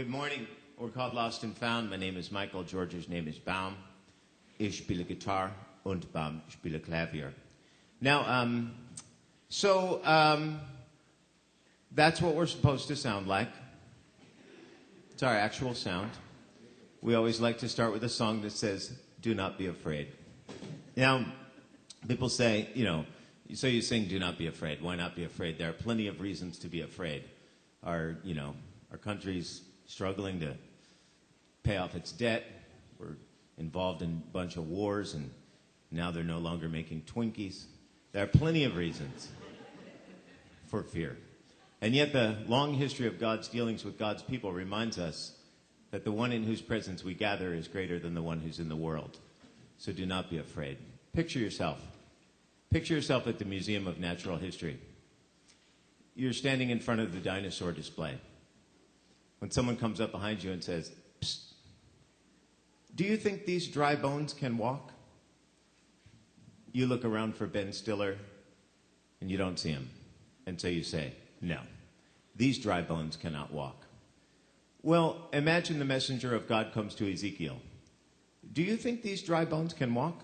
Good morning. We're called Lost and Found. My name is Michael. George's name is Baum. Ich spiele Gitarre und Baum spiele Klavier. Now, that's what we're supposed to sound like. It's our actual sound. We always like to start with a song that says, "Do not be afraid." Now, people say, so you sing, "Do not be afraid." Why not be afraid? There are plenty of reasons to be afraid. Our country's struggling to pay off its debt. We're involved in a bunch of wars, and now they're no longer making Twinkies. There are plenty of reasons for fear. And yet the long history of God's dealings with God's people reminds us that the one in whose presence we gather is greater than the one who's in the world. So do not be afraid. Picture yourself. Picture yourself at the Museum of Natural History. You're standing in front of the dinosaur display. When someone comes up behind you and says, "Psst, do you think these dry bones can walk?" You look around for Ben Stiller, and you don't see him. And so you say, "No, these dry bones cannot walk." Well, imagine the messenger of God comes to Ezekiel. "Do you think these dry bones can walk?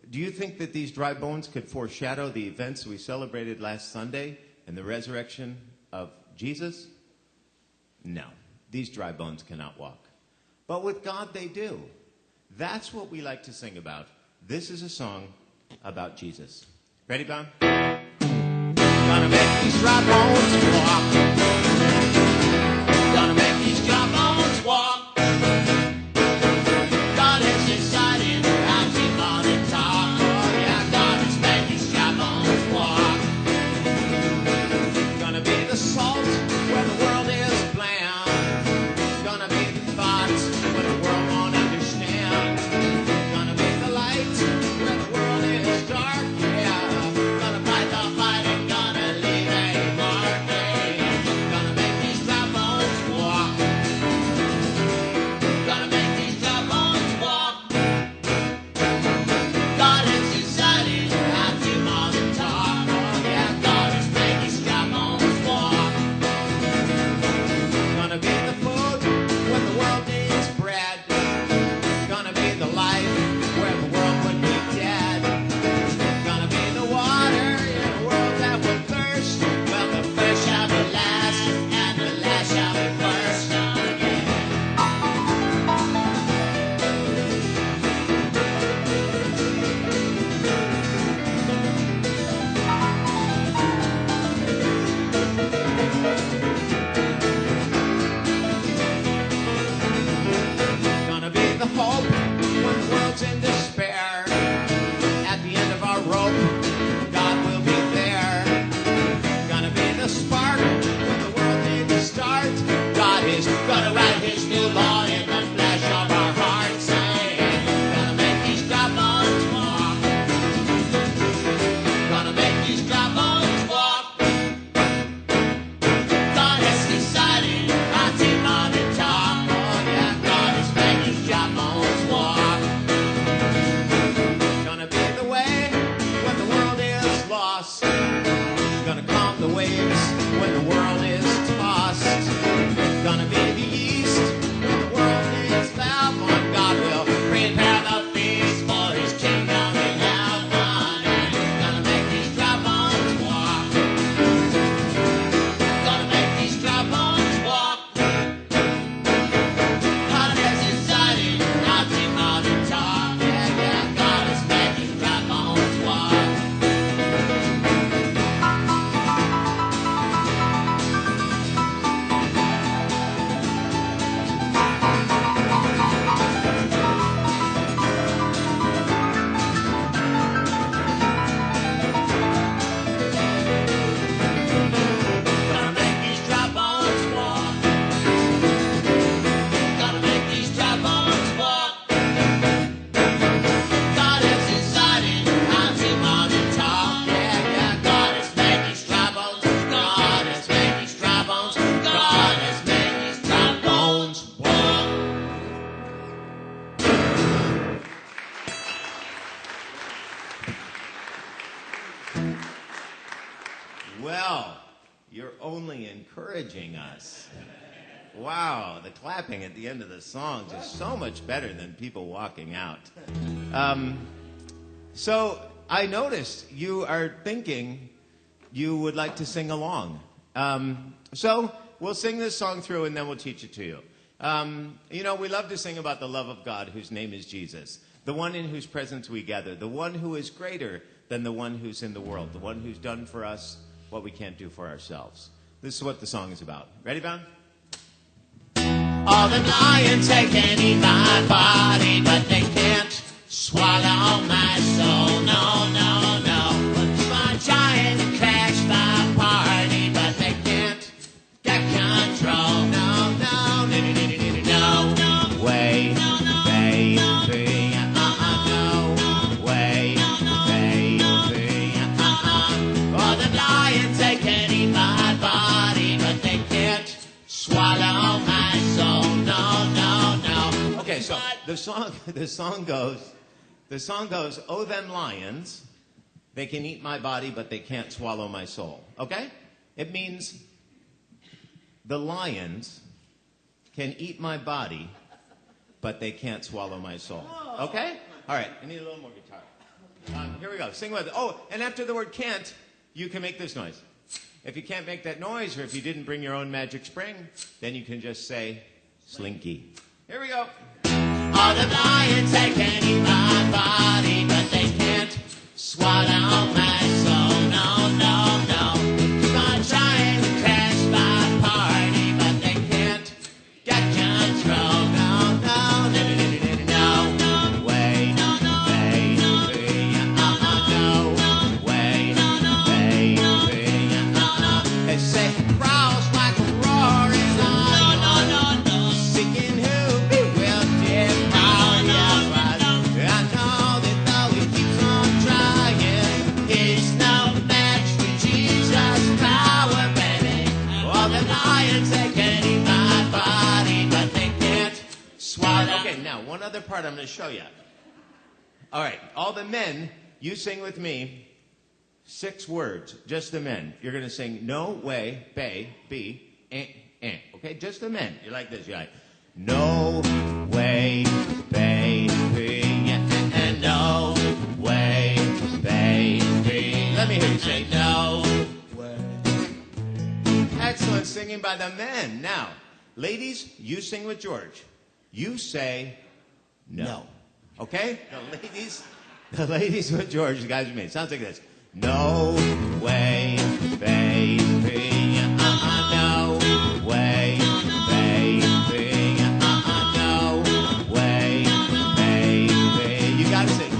Do you think that these dry bones could foreshadow the events we celebrated last Sunday and the resurrection of Jesus?" No, these dry bones cannot walk. But with God, they do. That's what we like to sing about. This is a song about Jesus. Ready, Bob? Gonna make these dry bones walk. Gonna make these dry bones walk. God has decided how to monitor. Oh yeah, God has made these dry bones walk. Gonna be the salt where the world is bland. Gonna be the thoughts when the world won't understand. Gonna be the light where the world is dark. Yeah, gonna fight the fight and gonna leave a mark. Yeah. Gonna make these dry bones walk. Gonna make these dry bones walk. God has decided how to monitor. Oh yeah, God has made these dry bones walk. Gonna be the food when the world needs bread. Gonna be the life where the world would be dead. Gonna be the water in a world that would thirst. Well, the first shall be last, and the last shall be first. Gonna be the hope when the world's in despair. At the end of our rope, God will be there. Gonna be the spark when the world needs to start. God is gonna write his new law in the flesh of our hearts. Saying, gonna make these dry bones walk. Gonna make these dry bones walk. God has decided how to monitor. Oh yeah, God has made these dry bones walk. Gonna be the way when the world is lost. Gonna calm the waves when the world is tossed. Gonna be the yeast when the world needs leaven. God will prepare the feast for his kingdom in heaven. Gonna make these dry bones walk. Gonna make these dry bones walk. God has decided how to monitor. Yeah, yeah, God has made these dry bones walk. Gonna make these dry bones walk. Gonna make these dry bones walk. God has decided how to monitor. Yeah, yeah, God has made these dry bones. God has made these dry bones. God has made these dry bones walk. Well, you're only encouraging us. Wow, the clapping at the end of the song is so much better than people walking out. So I noticed you are thinking you would like to sing along. So we'll sing this song through and then we'll teach it to you. We love to sing about the love of God whose name is Jesus, the one in whose presence we gather, the one who is greater than the one who's in the world, the one who's done for us what we can't do for ourselves. This is what the song is about. Ready, Bound? All the lions, they can eat my body, but they can't swallow my soul. No, no, no. My giant crash my party, but they can't get control. No, no, no, no, no, no, no way, baby. No way, baby. All the lions, they can eat my body, but they can't swallow my soul. No, no, no. Okay, so the song goes, oh, them lions, they can eat my body, but they can't swallow my soul. Okay? It means the lions can eat my body, but they can't swallow my soul. Okay? All right, I need a little more guitar. Here we go. Sing with it. Oh, and after the word can't, you can make this noise. If you can't make that noise, or if you didn't bring your own magic spring, then you can just say, slinky. Here we go. All the lions, they can eat my body, but they can't swallow my soul. No, no, no. Keep on trying to crash my party, but they can't get control. No, no, no, no, no, no, no way, baby. No way, baby. They say it growls like a roaring lion. No, no, no, no. Seeking who will devour you. I know that though he keeps on trying, he's no match for Jesus' power, baby. All the lions, they can eat my body, but they can't swallow. Okay, now, one other part I'm going to show you. All right, all the men, you sing with me 6 words, just the men. You're going to sing no way, be, okay? Just the men. You're like this. You're like, no way, baby, and no way, baby. Let me hear you say no way. Excellent singing by the men. Now, ladies, you sing with George. You say no. Okay? The ladies with George, the guys with me. It sounds like this. No way, baby. No way, baby. No way, baby. You gotta sing.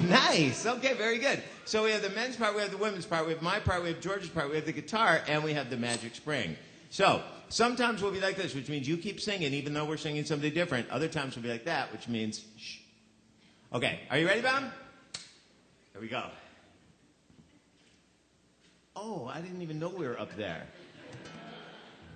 Nice. Okay, very good. So we have the men's part, we have the women's part, we have my part, we have George's part, we have the guitar, and we have the magic spring. So sometimes we'll be like this, which means you keep singing even though we're singing something different. Other times we'll be like that, which means shh. Okay, are you ready, Bob? Here we go. Oh, I didn't even know we were up there.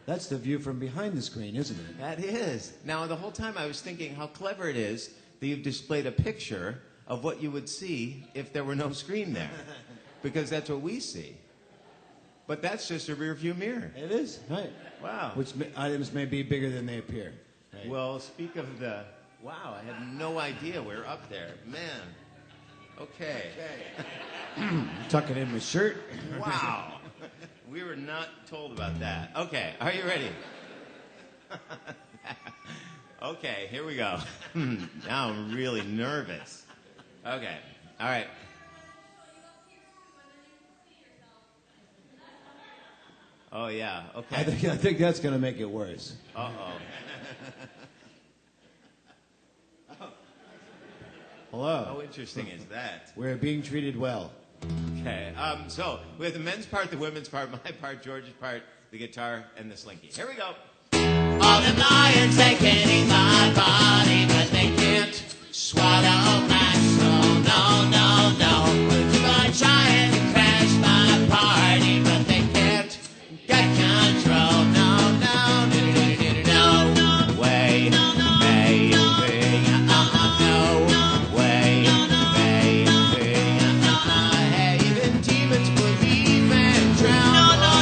That's the view from behind the screen, isn't it? That is. Now, the whole time I was thinking how clever it is that you've displayed a picture of what you would see if there were no screen there. Because that's what we see. But that's just a rear view mirror. It is, right. Wow. Which items may be bigger than they appear. Right. Well, speak of the... Wow, I had no idea we were up there. Man. Okay. Tucking in my shirt. Wow. We were not told about that. Okay, are you ready? Okay, here we go. Now I'm really nervous. Okay, all right. Oh, yeah, okay. I think that's going to make it worse. Uh-oh. Hello. How interesting is that? We're being treated well. Okay, so we have the men's part, the women's part, my part, George's part, the guitar, and the slinky. Here we go. All the lions, they can eat my body, but they can't swallow my soul. No, no, no. Keep on trying to crash my party, but they can't get control. No, no, no, no, no, no, no way, baby. No way, baby. Hey, even demons believe and drown. No, no,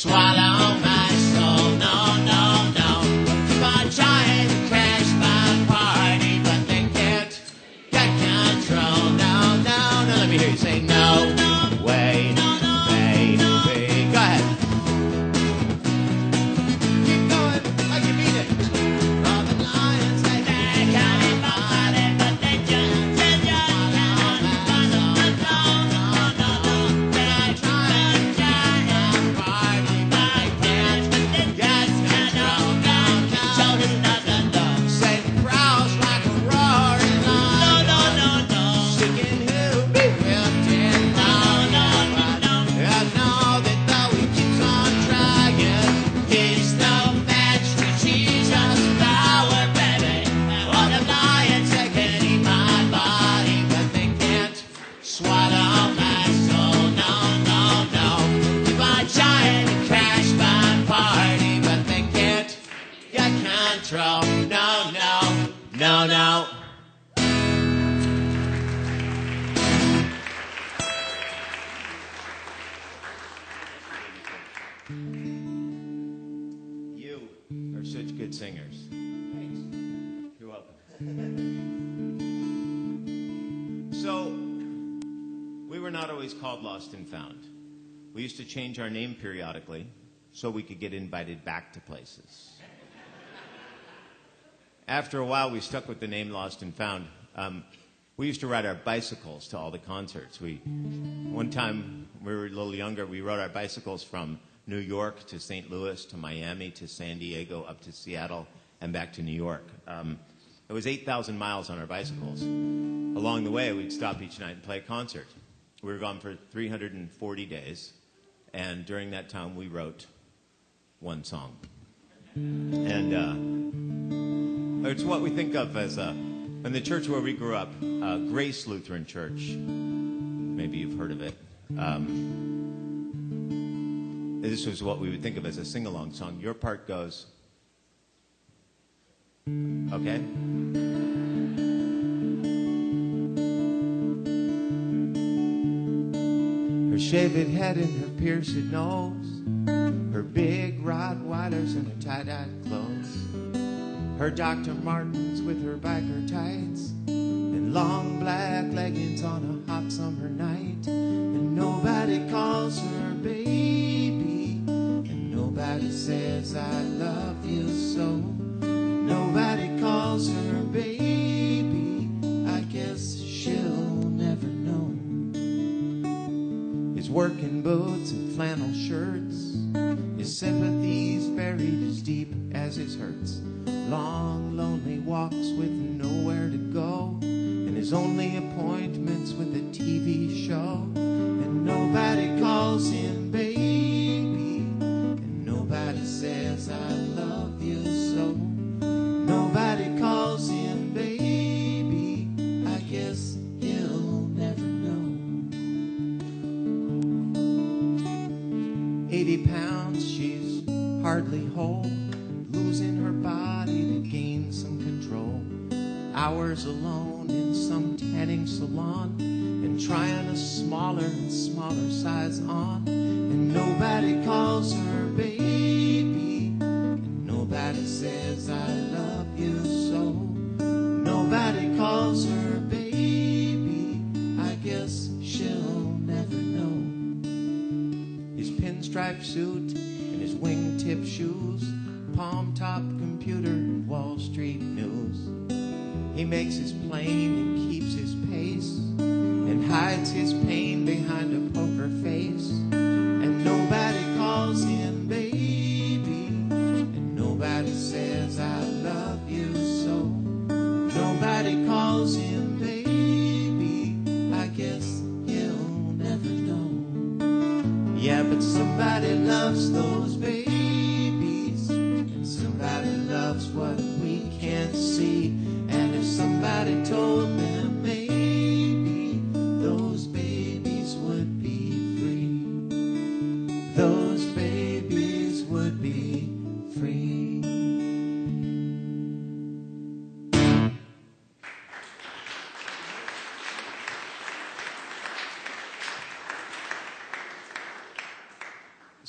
swallow my soul. No, no, no. Keep on trying to crash my party, but they can't get control. No, no, no. Let me hear you say no. Way, baby. Go ahead. Keep going like you mean it. Robin Lions, they got it, but they just swallow my soul. No, no, no. Keep on trying to crash my party, but they can't get control. No, no, no, no. You are such good singers. You're welcome. So, we were not always called Lost and Found. We used to change our name periodically so we could get invited back to places. After a while, we stuck with the name Lost and Found. We used to ride our bicycles to all the concerts. One time, when we were a little younger, we rode our bicycles from New York to St. Louis to Miami to San Diego up to Seattle and back to New York. It was 8,000 miles on our bicycles. Along the way, we'd stop each night and play a concert. We were gone for 340 days, and during that time, we wrote one song. And it's what we think of as, in the church where we grew up, Grace Lutheran Church. Maybe you've heard of it. This was what we would think of as a sing-along song. Your part goes, okay? Her shaved head and her pierced nose, her big Rottweilers and her tie-dyed clothes, her Dr. Martens with her biker tights, and long black leggings on a hot summer night. And nobody calls her baby, and nobody says I love you so. Nobody calls her baby, I guess she'll never know. His working boots and flannel shirts, his sympathies buried as deep as his hurts. Long, lonely walks with nowhere to go, and his only appointments with a TV show. And nobody calls him baby, and nobody says I love you so. Nobody calls him baby, I guess he'll never know. 80 pounds, she's hardly whole, losing her body to gain some control. Hours alone in some tanning salon, and trying a smaller and smaller size on. And nobody calls her baby, and nobody says I love you so. Nobody calls her baby, I guess she'll never know. His pinstripe suit and his wingtip shoes, palm-top computer and Wall Street news. He makes his plane and keeps his pace, and hides his pain behind a poker face. And nobody calls him baby, and nobody says I love you so. Nobody calls him baby, I guess he'll never know. Yeah, but somebody loves those babies, and somebody loves what we can't see. And if somebody told them maybe those babies would be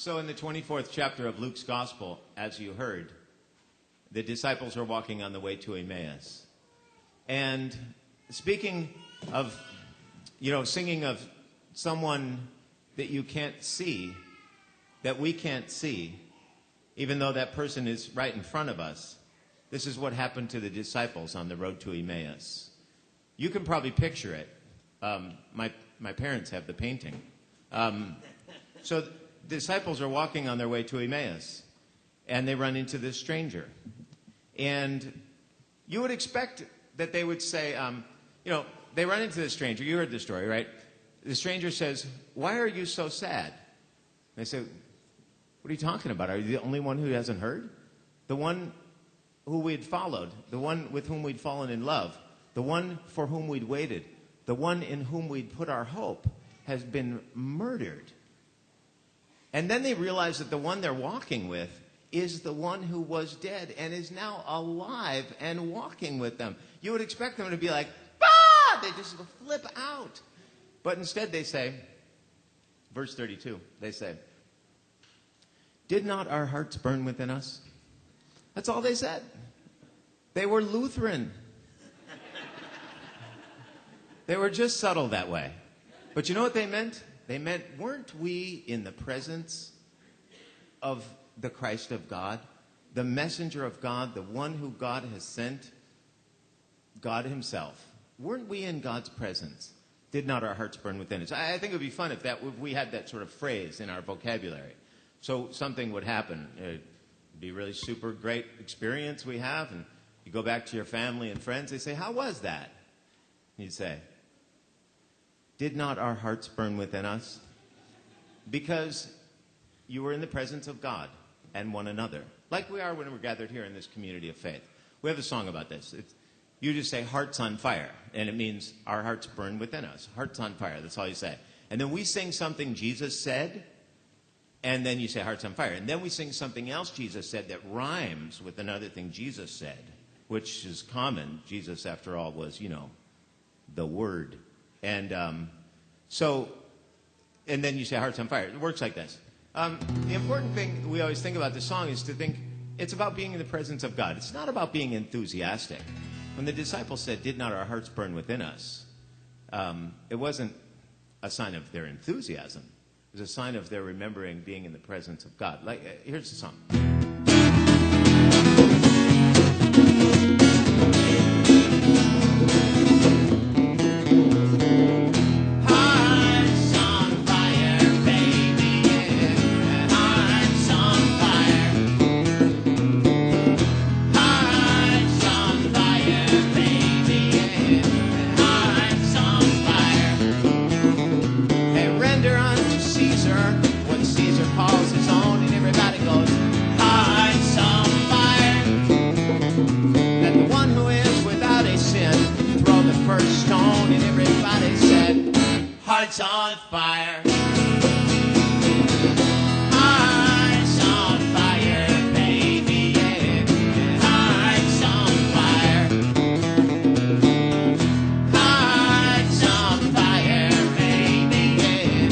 So in the 24th chapter of Luke's Gospel, as you heard, the disciples are walking on the way to Emmaus. And speaking of, singing of someone that you can't see, that we can't see, even though that person is right in front of us, this is what happened to the disciples on the road to Emmaus. You can probably picture it. My parents have the painting. So the disciples are walking on their way to Emmaus, and they run into this stranger. And you would expect that they would say, they run into this stranger. You heard the story, right? The stranger says, "Why are you so sad?" They say, "What are you talking about? Are you the only one who hasn't heard? The one who we'd followed, the one with whom we'd fallen in love, the one for whom we'd waited, the one in whom we'd put our hope has been murdered." And then they realize that the one they're walking with is the one who was dead and is now alive and walking with them. You would expect them to be like, "Ah!" They just flip out. But instead they say, verse 32, they say, "Did not our hearts burn within us?" That's all they said. They were Lutheran. They were just subtle that way. But you know what they meant? They meant, weren't we in the presence of the Christ of God, the messenger of God, the one who God has sent, God himself? Weren't we in God's presence? Did not our hearts burn within us? I think it would be fun if we had that sort of phrase in our vocabulary. So something would happen. It'd be a really super great experience we have, and you go back to your family and friends, they say, "How was that?" You'd say, "Did not our hearts burn within us?" Because you were in the presence of God and one another, like we are when we're gathered here in this community of faith. We have a song about this. You just say, "Hearts on fire," and it means our hearts burn within us. Hearts on fire, that's all you say. And then we sing something Jesus said, and then you say, "Hearts on fire." And then we sing something else Jesus said that rhymes with another thing Jesus said, which is common. Jesus, after all, was, the Word. And and then you say, "Hearts on fire." It works like this. The important thing we always think about this song is to think it's about being in the presence of God. It's not about being enthusiastic. When the disciples said, "Did not our hearts burn within us?" It wasn't a sign of their enthusiasm. It was a sign of their remembering being in the presence of God. Here's the song. Hearts on fire. Hearts on fire, baby, yeah. Hearts on fire. Hearts on fire, baby, yeah.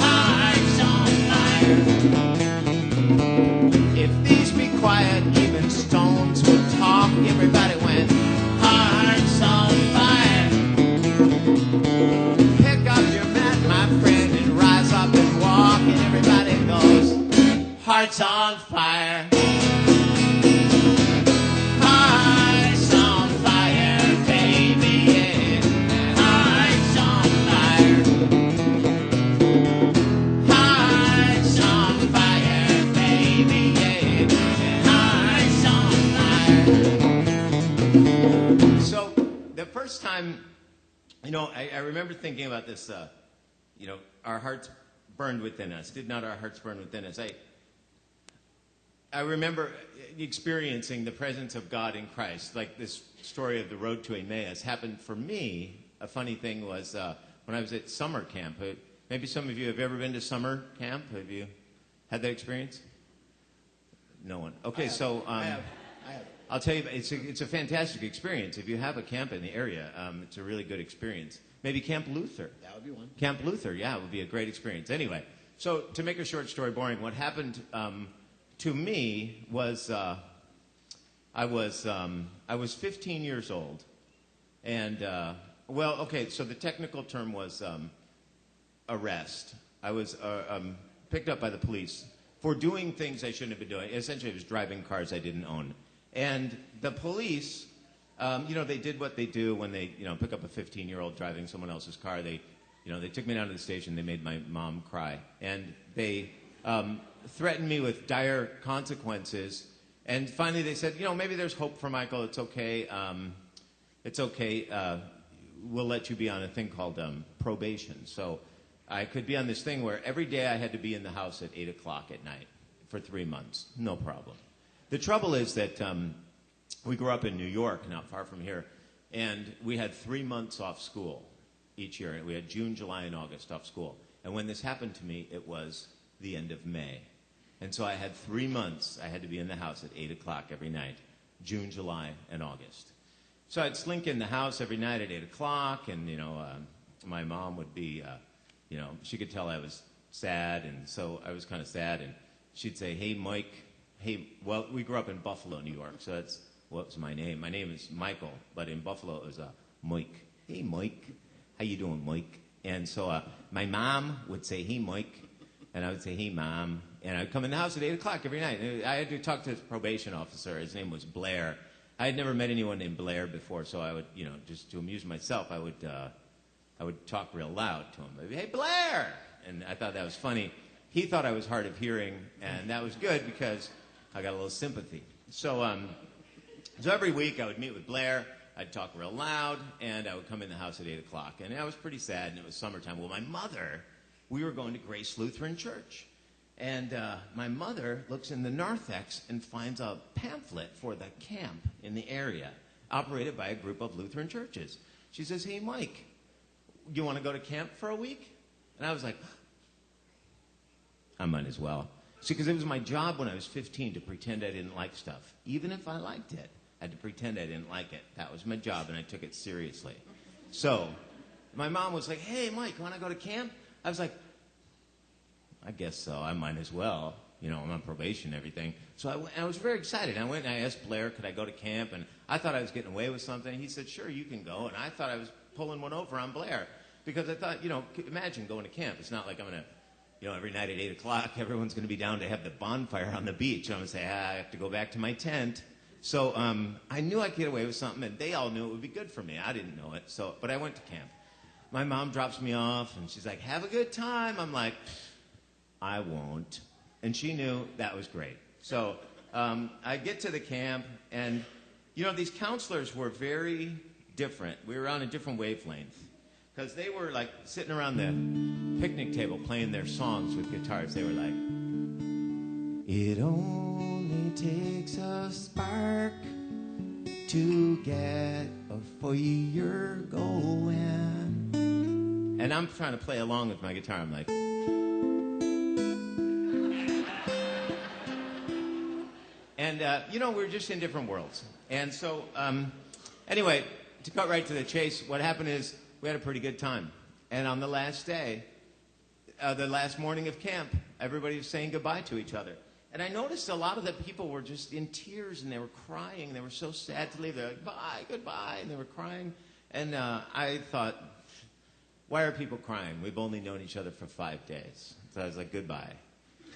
Hearts on fire. If these be quiet, even stones will talk. Everybody went, "Hearts on fire." Hearts on fire. Hearts on fire, baby, yeah. Hearts on fire. Hearts on fire, baby, yeah. Hearts on fire. So the first time, I remember thinking about this, our hearts burned within us. Did not our hearts burn within us? I remember experiencing the presence of God in Christ, like this story of the road to Emmaus happened for me. A funny thing was when I was at summer camp. Maybe some of you have ever been to summer camp. Have you had that experience? No one. Okay, so I have. I'll tell you, it's a fantastic experience. If you have a camp in the area, it's a really good experience. Maybe Camp Luther. That would be one. Camp Luther, yeah, it would be a great experience. Anyway, So to make a short story boring, what happened to me was I was 15 years old, and so the technical term was arrest. I was picked up by the police for doing things I shouldn't have been doing. Essentially, I was driving cars I didn't own. And the police, they did what they do when they, pick up a 15-year-old driving someone else's car. They took me down to the station. They made my mom cry. And they threatened me with dire consequences. And finally they said, maybe there's hope for Michael. It's okay. It's okay. We'll let you be on a thing called probation. So I could be on this thing where every day I had to be in the house at 8 o'clock at night for 3 months. No problem. The trouble is that we grew up in New York, not far from here, and we had 3 months off school each year. We had June, July, and August off school. And when this happened to me, it was the end of May. And so I had 3 months. I had to be in the house at 8 o'clock every night, June, July, and August. So I'd slink in the house every night at 8 o'clock, and, my mom would be, she could tell I was sad, and so I was kind of sad, and she'd say, hey, Mike, we grew up in Buffalo, New York, so that's what was my name. My name is Michael, but in Buffalo it was Mike. Hey, Mike, how you doing, Mike? And so my mom would say, hey, Mike, and I would say, hey, Mom, and I'd come in the house at 8 o'clock every night. I had to talk to his probation officer. His name was Blair. I had never met anyone named Blair before, so I would, just to amuse myself, I would talk real loud to him. I'd be, hey, Blair! And I thought that was funny. He thought I was hard of hearing, and that was good because I got a little sympathy. So every week I would meet with Blair. I'd talk real loud, and I would come in the house at 8 o'clock. And I was pretty sad, and it was summertime. Well, my mother, we were going to Grace Lutheran Church. And my mother looks in the narthex and finds a pamphlet for the camp in the area, operated by a group of Lutheran churches. She says, hey, Mike, you want to go to camp for a week? And I was like, I might as well. See, because it was my job when I was 15 to pretend I didn't like stuff. Even if I liked it, I had to pretend I didn't like it. That was my job, and I took it seriously. So my mom was like, hey, Mike, want to go to camp? I was like, I guess so. I might as well. I'm on probation and everything. So I was very excited. I went and I asked Blair, could I go to camp? And I thought I was getting away with something. He said, sure, you can go. And I thought I was pulling one over on Blair because I thought, imagine going to camp. It's not like I'm going to, every night at 8 o'clock, everyone's going to be down to have the bonfire on the beach. I'm going to say, I have to go back to my tent. So I knew I could get away with something, and they all knew it would be good for me. I didn't know it. But I went to camp. My mom drops me off, and she's like, have a good time. I'm like, I won't. And she knew that was great. So I get to the camp, and, these counselors were very different. We were on a different wavelength because they were, like, sitting around the picnic table playing their songs with guitars. They were like, it only takes a spark to get a fire going. And I'm trying to play along with my guitar. I'm like, and, we're just in different worlds. And so, anyway, to cut right to the chase, what happened is we had a pretty good time. And on the last day, the last morning of camp, everybody was saying goodbye to each other. And I noticed a lot of the people were just in tears, and they were crying. They were so sad to leave. They're like, bye, goodbye, and they were crying. And I thought, why are people crying? We've only known each other for 5 days. So I was like, goodbye.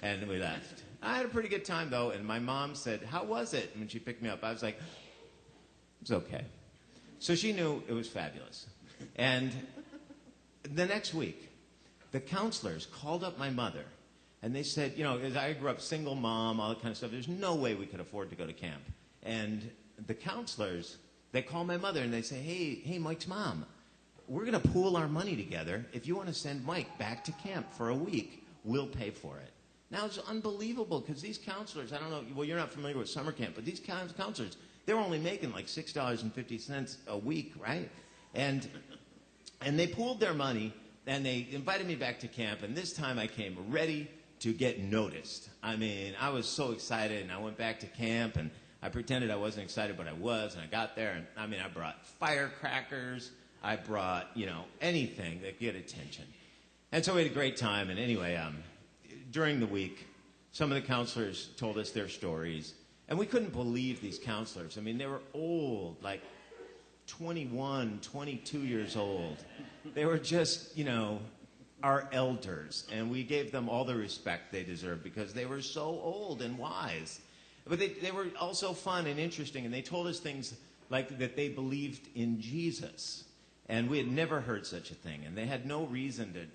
And we left. I had a pretty good time, though, and my mom said, how was it? When she picked me up, I was like, it's okay. So she knew it was fabulous. And the next week, the counselors called up my mother, and they said, as I grew up single mom, all that kind of stuff, there's no way we could afford to go to camp. And the counselors, they call my mother, and they say, hey, Mike's mom, we're going to pool our money together. If you want to send Mike back to camp for a week, we'll pay for it. Now, it's unbelievable because these counselors, I don't know, well, you're not familiar with summer camp, but these counselors, they're only making like $6.50 a week, right? And they pooled their money, and they invited me back to camp, and this time I came ready to get noticed. I mean, I was so excited, and I went back to camp, and I pretended I wasn't excited, but I was, and I got there, and I brought firecrackers, I brought, anything that could get attention. And so we had a great time, and anyway, during the week, some of the counselors told us their stories. And we couldn't believe these counselors. I mean, they were old, like 21, 22 years old. They were just, our elders. And we gave them all the respect they deserved because they were so old and wise. But they were also fun and interesting. And they told us things like that they believed in Jesus. And we had never heard such a thing. And they had no reason to,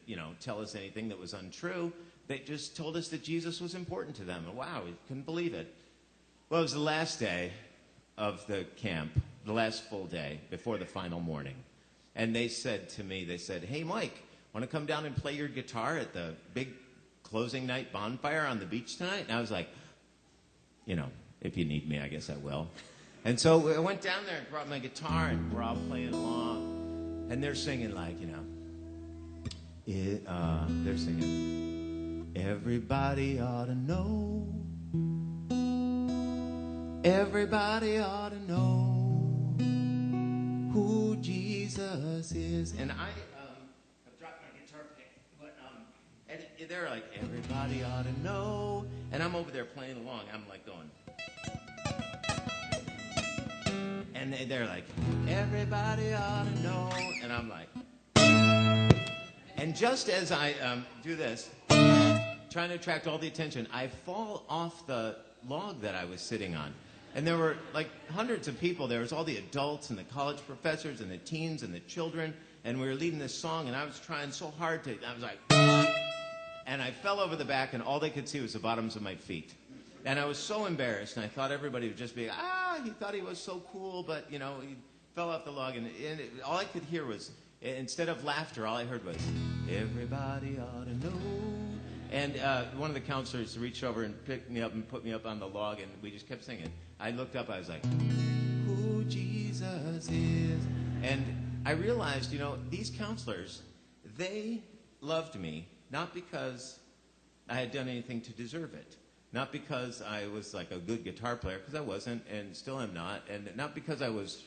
tell us anything that was untrue. They just told us that Jesus was important to them. And wow, we couldn't believe it. Well, it was the last day of the camp, the last full day before the final morning. And they said to me, hey, Mike, want to come down and play your guitar at the big closing night bonfire on the beach tonight? And I was like, if you need me, I guess I will. And so I went down there and brought my guitar, and we're all playing along. And they're singing they're singing, everybody ought to know. Everybody ought to know who Jesus is. And I have dropped my guitar pick, but and they're like, everybody ought to know. And I'm over there playing along. I'm like going. And they're like, everybody ought to know. And I'm like. And just as I do this, trying to attract all the attention, I fall off the log that I was sitting on. And there were like hundreds of people. There was all the adults and the college professors and the teens and the children. And we were leading this song, and I was trying so hard to, I was like, and I fell over the back, and all they could see was the bottoms of my feet. And I was so embarrassed, and I thought everybody would just be, he thought he was so cool, but, he fell off the log. And all I could hear was, instead of laughter, all I heard was, everybody ought to know. And one of the counselors reached over and picked me up and put me up on the log, and we just kept singing. I looked up, I was like, who Jesus is. And I realized, these counselors, they loved me, not because I had done anything to deserve it. Not because I was like a good guitar player, because I wasn't, and still am not. And not because I was,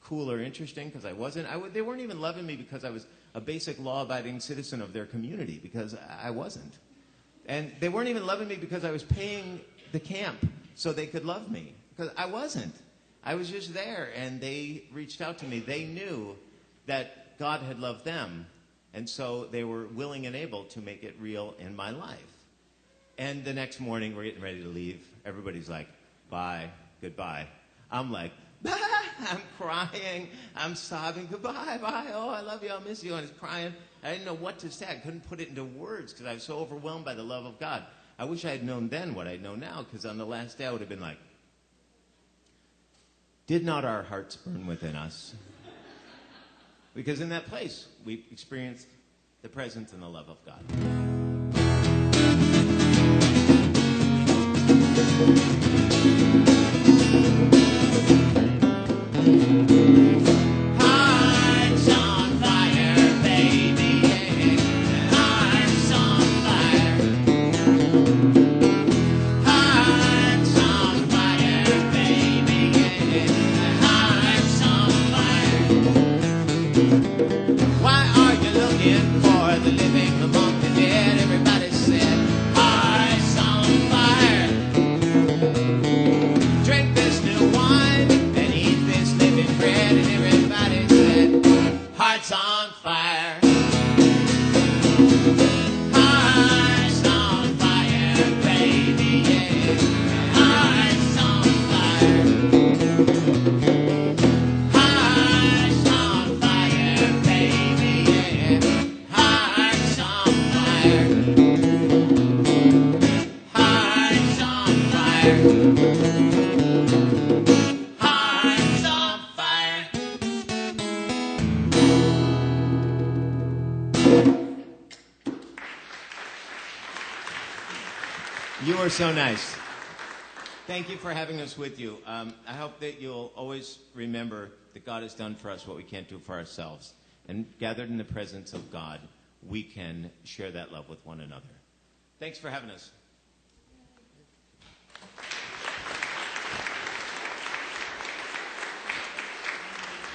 cool or interesting, because I wasn't. They weren't even loving me because I was a basic law-abiding citizen of their community, because I wasn't. And they weren't even loving me because I was paying the camp so they could love me, because I wasn't. I was just there, and they reached out to me. They knew that God had loved them, and so they were willing and able to make it real in my life. And the next morning, we're getting ready to leave. Everybody's like, bye, goodbye. I'm like, I'm crying. I'm sobbing. Goodbye, bye. Oh, I love you. I'll miss you. And I was crying. I didn't know what to say. I couldn't put it into words because I was so overwhelmed by the love of God. I wish I had known then what I know now, because on the last day I would have been like, did not our hearts burn within us? Because in that place, we experienced the presence and the love of God. Hearts on fire, baby, yeah. Hearts on fire. Hearts on fire, baby, yeah. Hearts on fire. Why are you looking for the living among the dead? Everybody said, hearts on fire. Drink this new wine and eat this living bread. And everybody said, hearts on fire. Hearts on fire, baby, yeah. Hearts on fire. Hearts on fire, baby, yeah. Hearts on fire. Hearts on fire. Hearts on fire. You are so nice. Thank you for having us with you. I hope that you'll always remember that God has done for us what we can't do for ourselves. And gathered in the presence of God, we can share that love with one another. Thanks for having us.